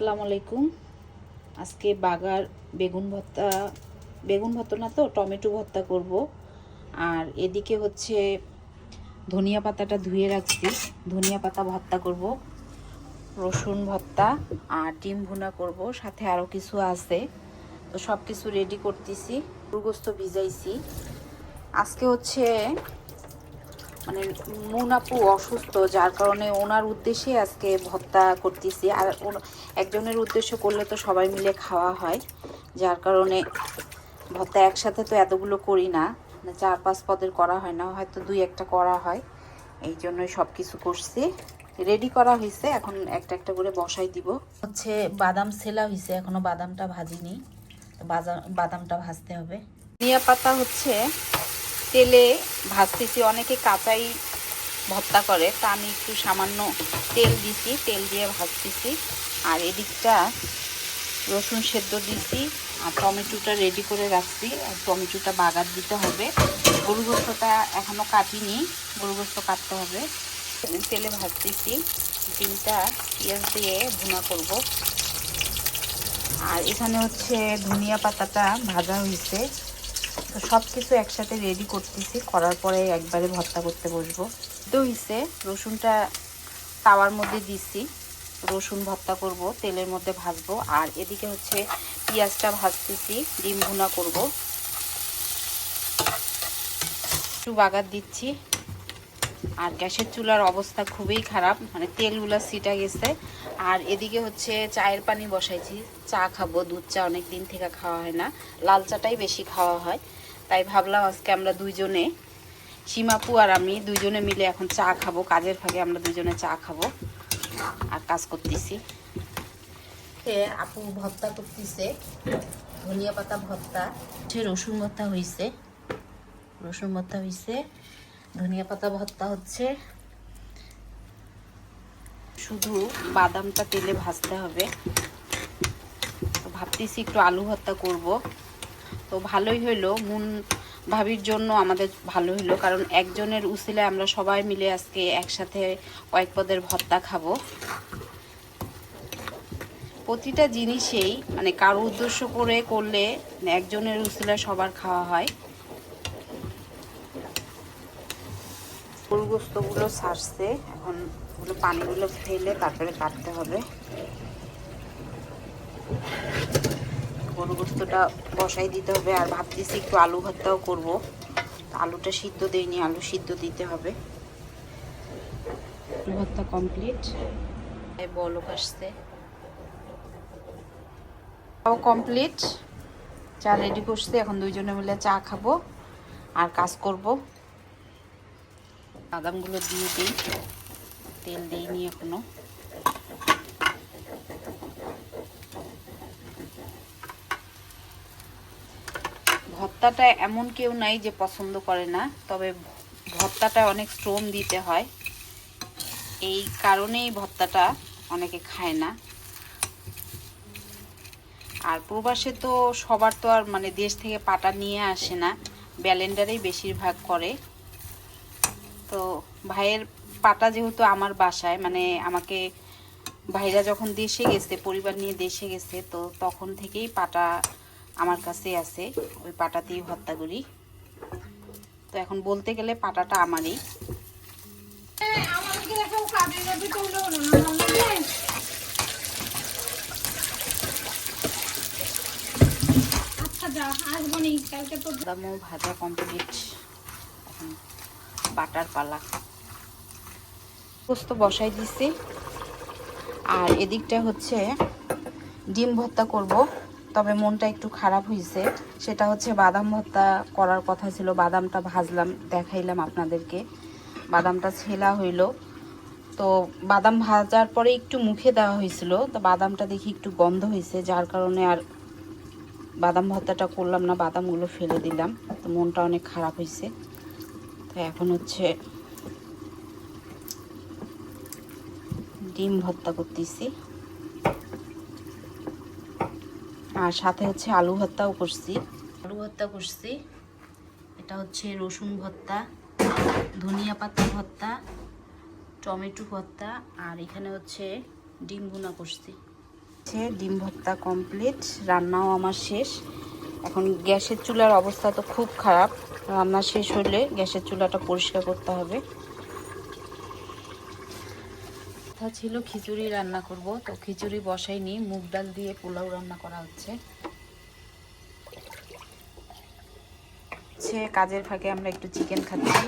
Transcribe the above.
আসসালামু আলাইকুম। আজকে বাগার বেগুন ভর্তা না তো টমেটো ভর্তা করব। আর এদিকে হচ্ছে ধনিয়া পাতাটা ধুয়ে রাখছি, ধনিয়া পাতা ভর্তা করব, রসুন ভর্তা আর ডিম ভুনা করব, সাথে আরও কিছু আছে। তো সব কিছু রেডি করতেছি। গোস্ত ভিজাইছি। আজকে হচ্ছে মানে মুনাপু অসুস্থ, যার কারণে ওনার উদ্দেশ্যে আজকে ভর্তা করতেছি। আর একজনের উদ্দেশ্য করলে তো সবাই মিলে খাওয়া হয়, যার কারণে ভর্তা একসাথে তো এতগুলো করি না, 4-5 পদের করা হয় না, হয়তো 2-1টা করা হয়। এই জন্যই সব কিছু করছি, রেডি করা হয়েছে। এখন একটা একটা করে বসাই দিব। হচ্ছে বাদাম ছেলা হয়েছে, এখনো বাদামটা ভাজিনি, তো বাদামটা ভাজতে হবে। ধনিয়া পাতা হচ্ছে তেলে ভাজতেছি। অনেকে কাঁচাই ভর্তা করে, তা আমি একটু সামান্য তেল দিছি, তেল দিয়ে ভাজতেছি। আর এদিকটা রসুন সেদ্ধ দিছি আর টমেটোটা রেডি করে রাখছি। আর টমেটোটা বাগার দিতে হবে। গরু গোস্তটা এখনও কাটিনি, গরু গোস্ত কাটতে হবে। তেলে ভাজতেছি, ডিমটা পেঁয়াজ দিয়ে ভুনা করব। আর এখানে হচ্ছে ধনিয়া পাতাটা ভাজা হয়েছে। তো সব কিছু একসাথে রেডি করতেছি, করার পরে একবারে ভর্তা করতে বসবো। তো হয়েছে, রসুনটা তাওয়ার মধ্যে দিছি, রসুন ভর্তা করব, তেলের মধ্যে ভাজবো। আর এদিকে হচ্ছে পেঁয়াজটা ভাজতেছি, ডিম ভুনা করব। একটু বাগার দিচ্ছি। আর গ্যাসের চুলার অবস্থা খুবই খারাপ, মানে তেলগুলো ছিটা গেছে। আর এদিকে হচ্ছে চায়ের পানি বসাইছি, চা খাবো। দুধ চা অনেক দিন থেকে খাওয়া হয় না, লাল চাটাই বেশি খাওয়া হয়। তাই ভাবলাম আজকে আমরা দুইজনে, সীমাপু আর আমি দুইজনে মিলে এখন চা খাবো। কাজের ফাঁকে আমরা দুইজনে চা খাবো আর কাজ করতেছি। আপু ভর্তা করতেছে, ধনিয়া পাতা ভর্তা, রসুন ভর্তা হয়েছে, ধনিয়া পাতা ভর্তা হচ্ছে। শুধু বাদামটা তেলে ভাজতে হবে। তো ভাবতেছি একটু আলু ভর্তা করব। তো ভালোই হইলো, মুন ভাবির জন্য আমাদের ভালো হইলো, কারণ একজনের উসিলায় আমরা সবাই মিলে আজকে একসাথে কয়েক পদের ভর্তা খাবো। প্রতিটা জিনিসেই মানে কারো উদ্দেশ্য করে করলে একজনের উসিলায় সবার খাওয়া হয়। গরু গোস্তগুলো ছাড়ছে, এখন ওগুলো পানিগুলো ফেলে তারপরে কাটতে হবে। গরু গোস্তটা বসাই দিতে হবে। আর ভাবতেছি একটু আলু ভর্তাও করব। আলুটা সিদ্ধ দেয়নি, আলু সিদ্ধ দিতে হবে। আলু ভর্তা কমপ্লিট, বলক আসছে, কমপ্লিট। চা রেডি করছে, এখন দুইজনে মিলে চা খাবো আর কাজ করব। বাদামগুলো দিয়ে দিই, তেল দিইনি এখনো। ভর্তাটা এমন কেউ নাই যে পছন্দ করে না, তবে ভর্তাটা অনেক শ্রম দিতে হয়, এই কারণেই ভর্তাটা অনেকে খায় না। আর প্রবাসে তো সবার তো আর মানে দেশ থেকে পাটা নিয়ে আসে না, ব্যালেন্ডারেই বেশিরভাগ করে। তো ভাইয়ের পাটা যেহেতু আমার বাসায়, মানে আমাকে ভাইরা যখন দেশে গেছে, পরিবার নিয়ে দেশে গেছে, তো তখন থেকেই পাটা আমার কাছে আছে, ওই পাটাতেই ভর্তা করি। তো এখন বলতে গেলে পাটাটা আমারই। বাদামও ভাজা কমপ্লিট, এখন বাটার পালা। পোস্ত বসাই দিছি। আর এদিকটা হচ্ছে ডিম ভর্তা করব, তবে মনটা একটু খারাপ হয়েছে। সেটা হচ্ছে বাদাম ভর্তা করার কথা ছিল, বাদামটা ভাজলাম, দেখাইলাম আপনাদেরকে, বাদামটা ছেলা হইল। তো বাদাম ভাজার পরে একটু মুখে দেওয়া হয়েছিল, তো বাদামটা দেখি একটু গন্ধ হয়েছে, যার কারণে আর বাদাম ভর্তাটা করলাম না, বাদামগুলো ফেলে দিলাম। তো মনটা অনেক খারাপ হয়েছে। তো এখন হচ্ছে ডিম ভর্তা করতেছি, আর সাথে হচ্ছে আলু ভর্তাও করছি। এটা হচ্ছে রসুন ভর্তা, ধনিয়া পাতা ভর্তা, টমেটো ভর্তা, আর এখানে হচ্ছে ডিম ভুনা করছি। ডিম ভর্তা কমপ্লিট, রান্নাও আমার শেষ। এখন গ্যাসের চুলার অবস্থা তো খুব খারাপ, রান্না শেষ হলে গ্যাসের চুলাটা পরিষ্কার করতে হবে। কথা ছিল খিচুড়ি রান্না করব, তো খিচুড়ি বসাইনি, মুগ ডাল দিয়ে পোলাও রান্না করা হচ্ছে। কাজের ফাঁকে আমরা একটু চিকেন খাচ্ছি।